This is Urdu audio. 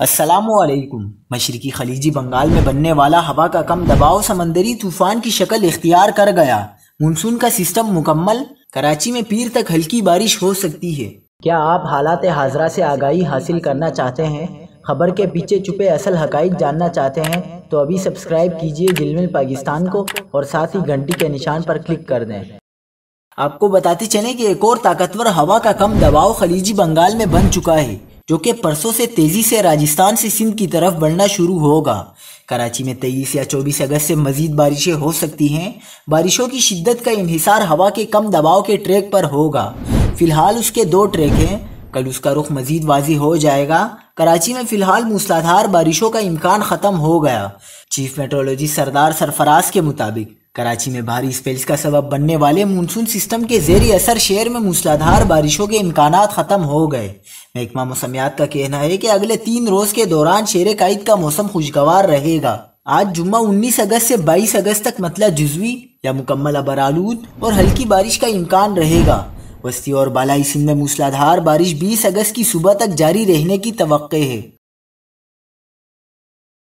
السلام علیکم۔ مشرقی خلیجی بنگال میں بننے والا ہوا کا کم دباؤ سمندری طوفان کی شکل اختیار کر گیا۔ مونسون کا سسٹم مکمل، کراچی میں پیر تک ہلکی بارش ہو سکتی ہے۔ کیا آپ حالات حاضرہ سے آگاہی حاصل کرنا چاہتے ہیں؟ خبر کے پیچھے چھپے اصل حقائق جاننا چاہتے ہیں تو ابھی سبسکرائب کیجئے جلمل پاکستان کو اور ساتھ ہی گھنٹی کے نشان پر کلک کر دیں۔ آپ کو بتاتے چلیں کہ ایک اور طاقتور ہوا کا کم دباؤ خلیجی بنگال میں بن چکا ہے، جو کہ پرسوں سے تیزی سے راجستھان سے سندھ کی طرف بڑھنا شروع ہوگا۔ کراچی میں 23 یا 24 اگست سے مزید بارشیں ہو سکتی ہیں۔ بارشوں کی شدت کا انحصار ہوا کے کم دباؤ کے ٹریک پر ہوگا۔ فی الحال اس کے 2 ٹریک ہیں، کل اس کا رخ مزید واضح ہو جائے گا۔ کراچی میں فی الحال موسلادھار بارشوں کا امکان ختم ہو گیا۔ چیف میٹرولوجسٹ سردار سرفراز کے مطابق کراچی میں بھاری اسپیلز کا سبب بننے والے مونسون سسٹم کے زیر اثر شہر میں موسلادھار بارشوں کے امکانات ختم ہو گئے۔ محکمہ موسمیات کا کہنا ہے کہ اگلے 3 روز کے دوران شہر قائد کا موسم خوشگوار رہے گا۔ آج جمعہ 19 اگست سے 22 اگست تک مطلع جزوی یا مکمل ابرآلود اور ہلکی بارش کا امکان رہے گا۔ وسطی اور بالائی سندھ میں موسلادھار بارش 20 اگست کی صبح تک جاری رہنے کی توقع ہے۔